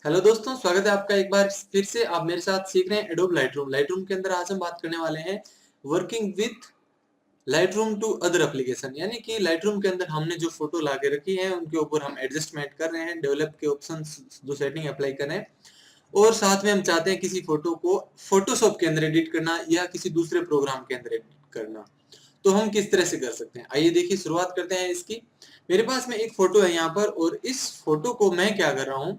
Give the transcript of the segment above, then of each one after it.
Hello दोस्तों, स्वागत है आपका एक बार फिर से। आप मेरे साथ सीख रहे हैं एडोब लाइटरूम। लाइटरूम के अंदर आज हम बात करने वाले हैं working with Lightroom to other application, यानी कि लाइटरूम के अंदर हमने जो फोटो ला के रखी है उनके ऊपर हम एडजस्टमेंट कर रहे हैं, डेवलप के ऑप्शन जो सेटिंग अप्लाई कर रहे हैं, और साथ में हम चाहते हैं किसी फोटो को फोटोशॉप के अंदर एडिट करना या किसी दूसरे प्रोग्राम के अंदर एडिट करना। तो हम किस तरह से कर सकते हैं, आइए देखिए, शुरुआत करते हैं इसकी। मेरे पास में एक फोटो है यहाँ पर, और इस फोटो को मैं क्या कर रहा हूँ,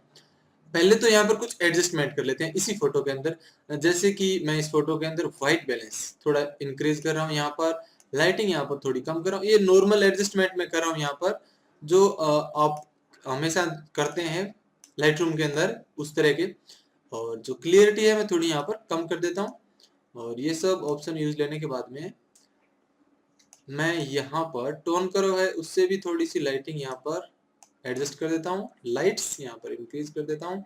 पहले तो यहाँ पर कुछ एडजस्टमेंट कर लेते हैं इसी फोटो के अंदर। जैसे कि मैं इस फोटो के अंदर व्हाइट बैलेंस थोड़ा इंक्रीज कर रहा हूँ, यहाँ पर लाइटिंग यहाँ पर थोड़ी कम कर रहा हूँ। ये नॉर्मल एडजस्टमेंट में कर रहा हूँ यहाँ पर, जो आप हमेशा करते हैं लाइट रूम के अंदर उस तरह के। और जो क्लियरिटी है मैं थोड़ी यहाँ पर कम कर देता हूँ। और ये सब ऑप्शन यूज लेने के बाद में मैं यहाँ पर टोन करो है उससे भी थोड़ी सी लाइटिंग यहाँ पर एडजस्ट कर देता हूँ, लाइट्स यहाँ पर इंक्रीज कर देता हूँ।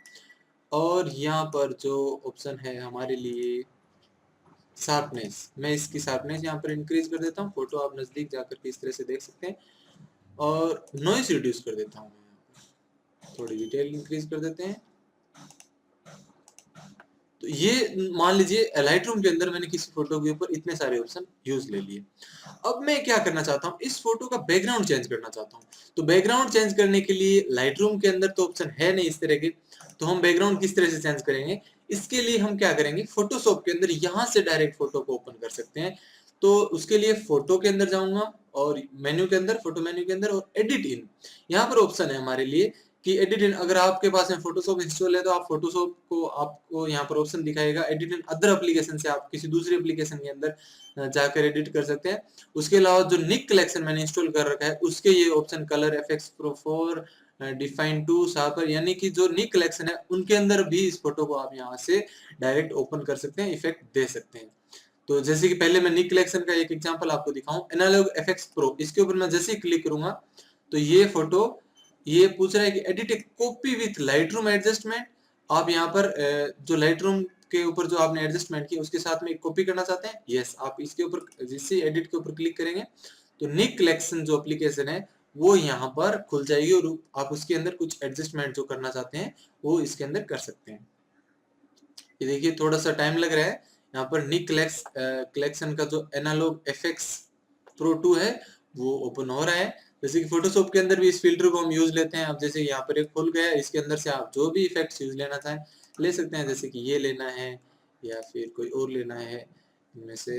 और यहाँ पर जो ऑप्शन है हमारे लिए शार्पनेस, मैं इसकी शार्पनेस यहाँ पर इंक्रीज कर देता हूँ। फोटो आप नजदीक जाकर के इस तरह से देख सकते हैं। और नॉइस रिड्यूस कर देता हूँ, थोड़ी डिटेल इंक्रीज कर देते हैं। तो ये मान लीजिए लाइट रूम के अंदर मैंने किसी फोटो के ऊपर इतने सारे ऑप्शन यूज ले लिए। अब मैं क्या करना चाहता हूँ, इस फोटो का बैकग्राउंड चेंज करना चाहता हूँ। तो बैकग्राउंड चेंज करने के लिए लाइट रूम के अंदर तो ऑप्शन है नहीं इस तरह के, तो हम बैकग्राउंड किस तरह से चेंज करेंगे, इसके लिए हम क्या करेंगे, फोटोशॉप के अंदर यहाँ से डायरेक्ट फोटो को ओपन कर सकते हैं। तो उसके लिए फोटो के अंदर जाऊंगा और मेन्यू के अंदर, फोटो मेन्यू के अंदर, और एडिट इन, यहाँ पर ऑप्शन है हमारे लिए कि एडिट इन। अगर आपके पास में फोटोशॉप इंस्टॉल है तो आप फोटोशॉप को, आपको यहाँ पर ऑप्शन दिखाएगा एडिट इन अदर एप्लीकेशन से, आप किसी दूसरी एप्लीकेशन के अंदर जाकर एडिट कर सकते हैं। उसके अलावा जो निक कलेक्शन मैंने इंस्टॉल कर रखा है उसके ये option colour F X pro 4 define to sharper, यानी कि जो निक कलेक्शन है उनके अंदर भी इस फोटो को आप यहाँ से डायरेक्ट ओपन कर सकते हैं, इफेक्ट दे सकते हैं। तो जैसे कि पहले मैं निक कलेक्शन का एक एग्जांपल आपको दिखाऊं, एनालॉग एफएक्स प्रो, इसके ऊपर मैं जैसे ही क्लिक करूंगा तो ये फोटो, ये पूछ रहा है कि edit A copy with Lightroom adjustment. आप यहाँ पर जो लाइटरूम के ऊपर जो आपने एडजस्टमेंट किया उसके साथ में एक कॉपी करना चाहते हैं, यस, आप इसके ऊपर जिससे एडिट के ऊपर क्लिक करेंगे तो निक कलेक्शन जो एप्लीकेशन है वो यहाँ पर खुल जाएगी, और आप उसके अंदर कुछ एडजस्टमेंट जो करना चाहते हैं वो इसके अंदर कर सकते हैं। ये देखिए थोड़ा सा टाइम लग रहा है, यहाँ पर निक कलेक्शन का जो एनालॉग एफएक्स प्रो 2 है वो ओपन हो रहा है। जैसे कि फोटोशॉप के अंदर भी इस फिल्टर को हम यूज लेते हैं। अब जैसे यहाँ पर एक खुल गया, इसके अंदर से आप जो भी इफेक्ट्स यूज लेना चाहें ले सकते हैं, जैसे कि ये लेना है या फिर कोई और लेना है, इनमें से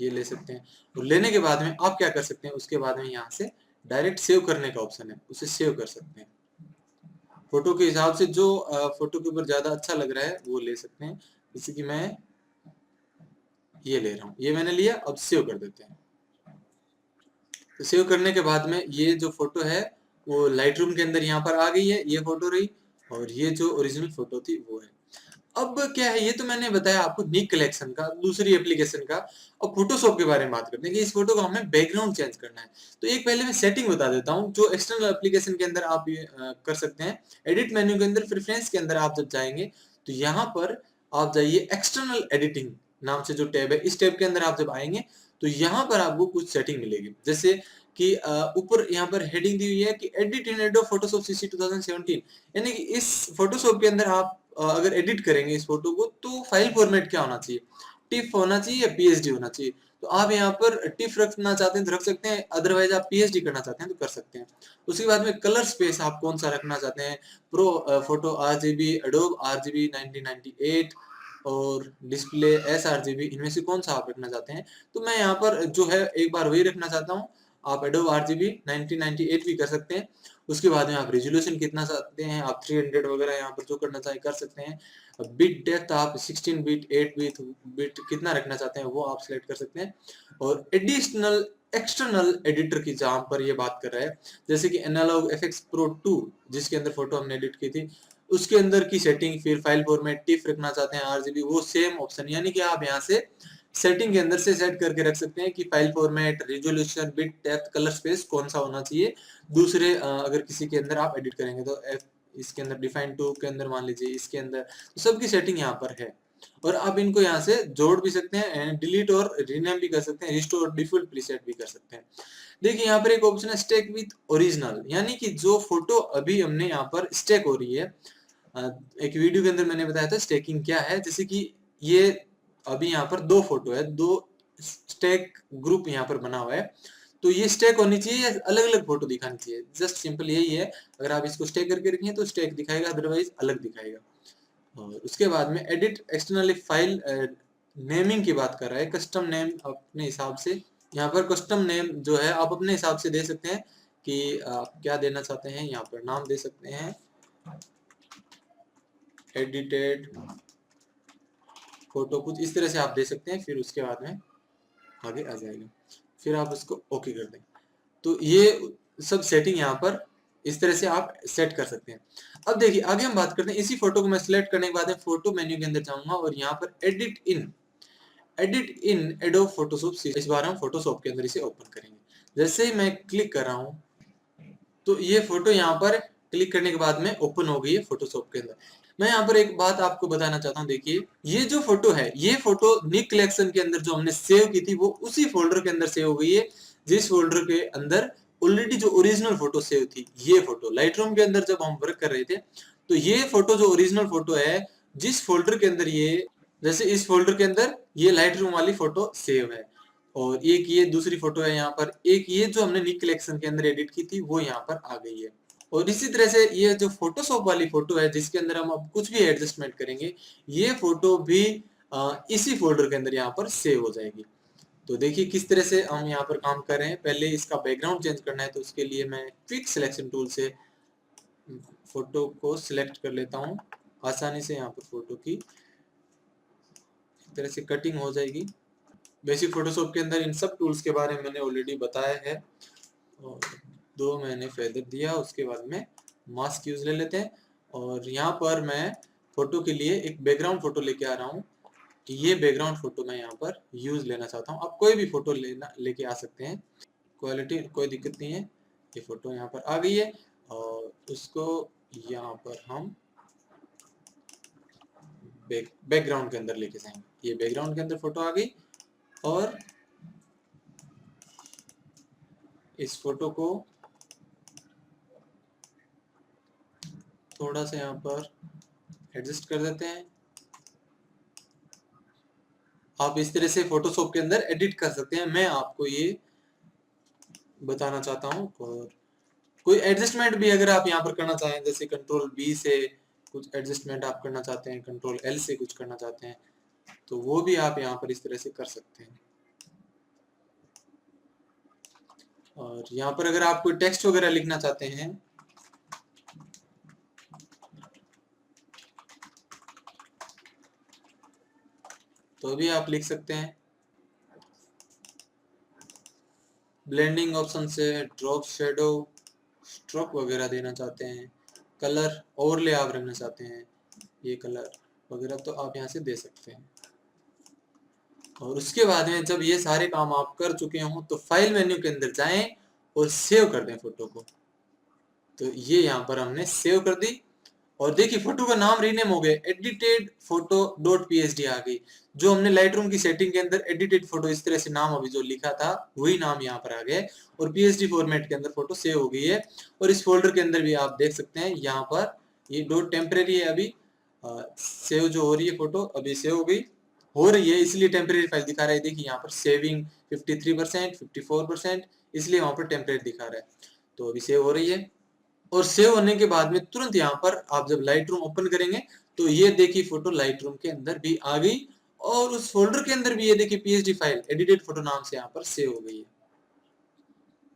ये ले सकते हैं। और लेने के बाद में आप क्या कर सकते हैं, उसके बाद में यहाँ से डायरेक्ट सेव करने का ऑप्शन है, उसे सेव कर सकते हैं। फोटो के हिसाब से जो फोटो के ऊपर ज्यादा अच्छा लग रहा है वो ले सकते हैं। जैसे कि मैं ये ले रहा हूँ, ये मैंने लिया, अब सेव कर देते हैं। तो सेव करने के बाद में ये जो फोटो है वो लाइट रूम के अंदर यहाँ पर आ गई है, ये फोटो रही, और ये जो ओरिजिनल फोटो थी वो है। अब क्या है, ये तो मैंने बताया आपको निक कलेक्शन का, दूसरी एप्लीकेशन का। अब फोटोशॉप के बारे में बात करते हैं कि इस फोटो का हमें बैकग्राउंड चेंज करना है। तो एक पहले मैं सेटिंग बता देता हूँ जो एक्सटर्नल एप्लीकेशन के अंदर आप ये कर सकते हैं। एडिट मेन्यू के अंदर प्रेफरेंस के अंदर आप जब जाएंगे तो यहाँ पर आप जाइए एक्सटर्नल एडिटिंग नाम से जो टैब है, इस टैब के अंदर आप जब आएंगे तो यहाँ पर आपको कुछ सेटिंग मिलेगी। जैसे कि ऊपर यहाँ पर हेडिंग दी हुई है कि एडिट इन एडोब फोटोशॉप सीसी 2017, यानी कि इस फोटोशॉप के अंदर आप अगर एडिट करेंगे इस फोटो को तो फाइल फॉर्मेट क्या होना चाहिए, टिफ होना चाहिए या पीएसडी होना चाहिए। तो आप यहाँ पर टिफ रखना चाहते हैं तो रख सकते हैं, अदरवाइज आप पीएसडी करना चाहते हैं तो कर सकते हैं। उसके बाद में कलर स्पेस आप कौन सा रखना चाहते हैं, pro photo RGB, adobe RGB 1998 और डिस्प्ले एस आरजीबी, इनमें से कौन सा आप रखना चाहते हैं। तो मैं यहाँ पर जो है एक बार वही रखना चाहता हूँ। आप एडोब आरजीबी 1998 भी कर सकते हैं। उसके बाद में आप रेजोल्यूशन कितना चाहते हैं, आप 300 वगैरह यहाँ पर जो करना चाहे कर सकते हैं। बिट डेप्थ आप 16 बिट, 8 बिट, बिट कितना रखना चाहते हैं वो आप सिलेक्ट कर सकते हैं। और एडिशनल एक्सटर्नल एडिटर की जहां पर ये बात कर रहा है, जैसे कि एनालॉग एफएक्स प्रो 2 जिसके अंदर फोटो हमने एडिट की थी उसके अंदर की सेटिंग, फिर फाइल फॉर्मेट टिफ रखना चाहते हैं आरजीबी, वो सेम ऑप्शन, यानी कि आप यहाँ से सेटिंग के अंदर से सेट करके रख सकते हैं कि file format, resolution, bit depth, colour space कौन सा होना चाहिए। दूसरे अगर किसी के अंदर आप एडिट करेंगे तो इसके अंदर डिफाइन टू के अंदर मान लीजिए, इसके अंदर तो सबकी सेटिंग यहाँ पर है। और आप इनको यहाँ से जोड़ भी सकते हैं, डिलीट और रीनेम भी कर सकते हैं, रिस्टोर डिफॉल्ट प्रीसेट भी कर सकते हैं। देखिए यहाँ पर एक ऑप्शन है स्टेक विथ ओरिजिनल, यानी कि जो फोटो अभी हमने यहाँ पर स्टेक हो रही है, एक वीडियो के अंदर मैंने बताया था स्टेकिंग क्या है। जैसे कि ये अभी यहाँ पर 2 फोटो है, 2 स्टेक ग्रुप यहाँ पर बना हुआ है, तो ये स्टेक होनी चाहिए या अलग अलग फोटो दिखानी चाहिए, जस्ट सिंपल यही है। अगर आप इसको स्टेक करके रखेंगे तो स्टेक दिखाएगा, अदरवाइज अलग दिखाएगा। और उसके बाद में एडिट एक्सटर्नली फाइल नेमिंग की बात कर रहा है, कस्टम नेम अपने हिसाब से। यहाँ पर कस्टम नेम जो है आप अपने हिसाब से दे सकते हैं कि आप क्या देना चाहते हैं। यहाँ पर नाम दे सकते हैं एडिटेड फोटो, कुछ इस तरह से आप दे सकते हैं, फिर उसके बाद में आगे आ जाएगा, फिर आप उसको ओके कर दें। तो ये सब सेटिंग यहाँ पर इस तरह से आप सेट कर सकते हैं। अब देखिए आगे हम बात करते हैं, इसी फोटो को मैं सिलेक्ट करने के बाद में फोटो मेन्यू के अंदर जाऊंगा और यहाँ पर एडिट इन एडोब फोटोशॉप, इस बार हम फोटोशॉप के अंदर इसे ओपन करेंगे। जैसे ही मैं क्लिक कर रहा हूँ तो ये फोटो यहाँ पर क्लिक करने के बाद में ओपन हो गई है फोटोशॉप के अंदर। मैं यहाँ पर एक बात आपको बताना चाहता हूँ, देखिए ये जो फोटो है, ये फोटो निक कलेक्शन के अंदर जो हमने सेव की थी वो उसी फोल्डर के अंदर सेव हो गई है जिस फोल्डर के अंदर ऑलरेडी जो ओरिजिनल फोटो सेव थी। ये फोटो लाइटरूम के अंदर जब हम वर्क कर रहे थे, तो ये फोटो जो ओरिजिनल फोटो है, जिस फोल्डर के अंदर ये, जैसे इस फोल्डर के अंदर ये लाइटरूम वाली फोटो सेव है, और एक ये दूसरी फोटो है यहाँ पर, एक ये जो हमने निक कलेक्शन के अंदर एडिट की थी वो यहाँ पर आ गई है। और इसी तरह से ये जो फोटोशॉप वाली फोटो है जिसके अंदर हम अब कुछ भी एडजस्टमेंट करेंगे, ये फोटो भी इसी फोल्डर के अंदर यहाँ पर सेव हो जाएगी। तो देखिए किस तरह से हम यहाँ पर काम कर रहे हैं। पहले इसका बैकग्राउंड चेंज करना है, तो उसके लिए मैं क्विक सिलेक्शन टूल से फोटो को सिलेक्ट कर लेता हूँ। आसानी से यहाँ पर फोटो की इस तरह से कटिंग हो जाएगी। बेसिक फोटोशॉप के अंदर इन सब टूल्स के बारे में मैंने ऑलरेडी बताया है। और 2 मैंने फेदर दिया, उसके बाद में मास्क यूज ले लेते हैं। और यहाँ पर मैं फोटो के लिए एक बैकग्राउंड फोटो लेके आ रहा हूँ। ये बैकग्राउंड फोटो मैं यहाँ पर यूज लेना चाहता हूँ। आप कोई भी फोटो लेके आ सकते हैं, क्वालिटी कोई दिक्कत नहीं है। ये फोटो यहाँ पर आ गई है और उसको यहाँ पर हम बैकग्राउंड के अंदर लेके जाएंगे। ये बैकग्राउंड के अंदर फोटो आ गई और इस फोटो को थोड़ा सा यहाँ पर एडजस्ट कर देते हैं। आप इस तरह से फोटोशॉप के अंदर एडिट कर सकते हैं, मैं आपको ये बताना चाहता हूँ। और कोई एडजस्टमेंट भी अगर आप यहाँ पर करना चाहें, जैसे कंट्रोल बी से कुछ एडजस्टमेंट आप करना चाहते हैं, कंट्रोल एल से कुछ करना चाहते हैं, तो वो भी आप यहाँ पर इस तरह से कर सकते हैं। और यहाँ पर अगर आप कोई टेक्स्ट वगैरह लिखना चाहते हैं तो भी आप लिख सकते हैं। ब्लेंडिंग ऑप्शन से ड्रॉप, शेडो, स्ट्रोक वगैरह देना चाहते हैं, कलर ओवरले आप रखना चाहते हैं, ये कलर वगैरह तो आप यहाँ से दे सकते हैं। और उसके बाद में जब ये सारे काम आप कर चुके हों तो फाइल मेन्यू के अंदर जाएं और सेव कर दें फोटो को। तो ये यहाँ पर हमने सेव कर दी और देखिए फोटो का नाम रीनेम हो गया, एडिटेड फोटो डॉट पीएचडी आ गई। जो हमने लाइटरूम की सेटिंग के अंदर एडिटेड फोटो इस तरह से नाम अभी जो लिखा था वही नाम यहाँ पर आ गया और पीएचडी फॉर्मेट के अंदर फोटो सेव हो गई है। और इस फोल्डर के अंदर भी आप देख सकते हैं यहाँ पर ये डॉट टेम्परेरी है, अभी सेव जो हो रही है फोटो अभी सेव हो रही है, इसलिए टेम्परेरी फाइल दिखा रहा है। देखिए यहाँ पर सेविंग 53%, 54%, इसलिए वहां पर टेम्परेरी दिखा रहा है। तो अभी सेव हो रही है और सेव होने के बाद में तुरंत यहाँ पर आप जब लाइट रूम ओपन करेंगे तो ये देखिए फोटो लाइट रूम के अंदर भी आ गई और उस फोल्डर के अंदर भी ये देखिए पीएचडी फाइल एडिटेड फोटो नाम से यहाँ पर सेव हो गई है।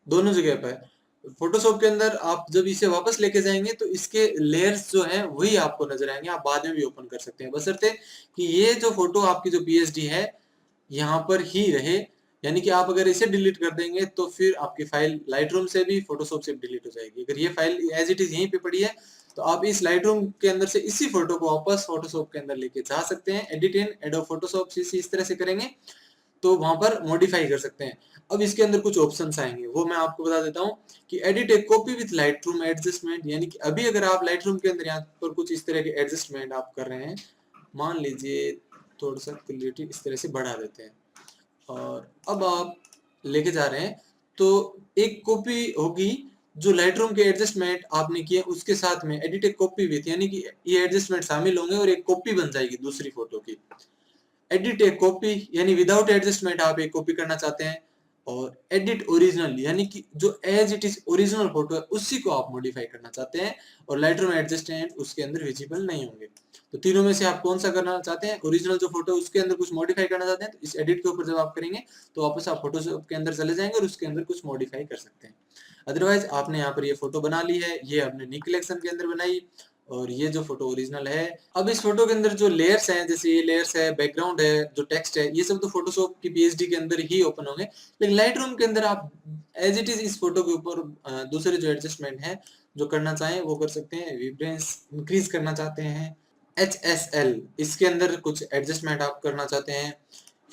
दोनों जगह पर फोटोशॉप के अंदर आप जब इसे वापस लेके जाएंगे तो इसके लेयर्स जो है वही आपको नजर आएंगे, आप बाद में भी ओपन कर सकते हैं, बशर्ते कि ये जो फोटो आपकी जो पीएचडी है यहाँ पर ही रहे। यानी कि आप अगर इसे डिलीट कर देंगे तो फिर आपकी फाइल लाइटरूम से भी फोटोशॉप से भी डिलीट हो जाएगी। अगर ये फाइल एज इट इज यहीं पे पड़ी है तो आप इस लाइटरूम के अंदर से इसी फोटो को वापस फोटोशॉप के अंदर लेके जा सकते हैं। एडिट इन एडोब फोटोशॉप से इस तरह से करेंगे तो वहां पर मॉडिफाई कर सकते हैं। अब इसके अंदर कुछ ऑप्शंस आएंगे, वो मैं आपको बता देता हूँ कि edit A copy with Lightroom adjustment, यानी कि अभी अगर आप लाइटरूम के अंदर यहाँ पर कुछ इस तरह के एडजस्टमेंट आप कर रहे हैं, मान लीजिए थोड़ा सा क्लियरिटी इस तरह से बढ़ा देते हैं। और अब आप लेके जा रहे हैं तो एक कॉपी होगी जो लाइटरूम के एडजस्टमेंट आपने किए उसके साथ में एडिट ए कॉपी विथ, यानी कि ये एडजस्टमेंट शामिल होंगे और एक कॉपी बन जाएगी दूसरी फोटो की। एडिट ए कॉपी यानी विदाउट एडजस्टमेंट आप एक कॉपी करना चाहते हैं, और एडिट ओरिजिनल यानी कि जो as it is original photo है उसी को आप मॉडिफाई करना चाहते हैं और लाइटरूम एडजस्टमेंट उसके अंदर विजिबल नहीं होंगे। तो तीनों में से आप कौन सा करना चाहते हैं? ओरिजिनल जो फोटो है उसके अंदर कुछ मॉडिफाई करना चाहते हैं, तो इस एडिट के ऊपर जब आप करेंगे तो वापस आप फोटोशॉप के अंदर चले जाएंगे और उसके अंदर कुछ मॉडिफाई कर सकते हैं। अदरवाइज आपने यहाँ पर ये फोटो बना ली है, ये आपने नी कलेक्शन के अंदर बनाई, और ये जो फोटो ओरिजिनल है। अब इस फोटो के अंदर जो लेयर्स हैं, जैसे ये लेयर्स है, बैकग्राउंड है, जो टेक्स्ट है, ये सब तो फोटोशॉप की पीएचडी के अंदर ही ओपन होंगे, लेकिन लाइट रूम के अंदर आप एज इट इज इस फोटो के ऊपर दूसरे जो एडजस्टमेंट है जो करना चाहें वो कर सकते हैं। विब्रेंस इंक्रीज करना चाहते हैं, HSL इसके अंदर कुछ एडजस्टमेंट आप करना चाहते हैं,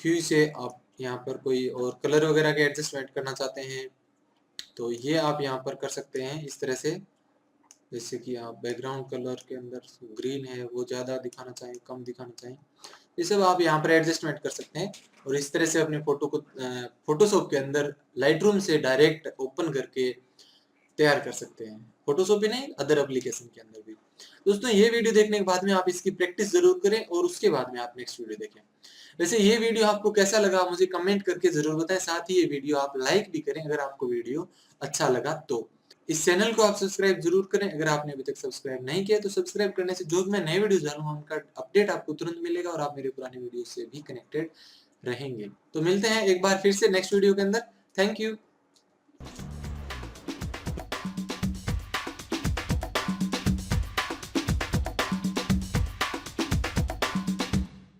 ह्यू से आप यहाँ पर कोई और कलर वगैरह के एडजस्टमेंट करना चाहते हैं, तो ये आप यहाँ पर कर सकते हैं इस तरह से। जैसे कि आप बैकग्राउंड कलर के अंदर ग्रीन है वो ज़्यादा दिखाना चाहें, कम दिखाना चाहें, ये सब आप यहाँ पर एडजस्टमेंट कर सकते हैं और इस तरह से अपने फोटो को फोटोशॉप के अंदर लाइटरूम से डायरेक्ट ओपन करके तैयार कर सकते हैं। फोटोशॉप ही नहीं, अदर एप्लीकेशन के अंदर भी। दोस्तों ये वीडियो देखने के बाद में आप इसकी प्रैक्टिस जरूर करें और उसके बाद में आप नेक्स्ट वीडियो देखें। वैसे ये वीडियो आपको कैसा लगा मुझे कमेंट करके जरूर बताएं, साथ ही ये वीडियो आप लाइक भी करें अगर आपको वीडियो अच्छा लगा तो। इस चैनल को आप सब्सक्राइब जरूर करें, अगर आपने अभी तक सब्सक्राइब नहीं किया तो सब्सक्राइब करने से जो भी मैं नए वीडियो डालूंगा उनका अपडेट आपको तुरंत मिलेगा और आप मेरे पुराने वीडियो से भी कनेक्टेड रहेंगे। तो मिलते हैं एक बार फिर से नेक्स्ट वीडियो के अंदर। Thank you.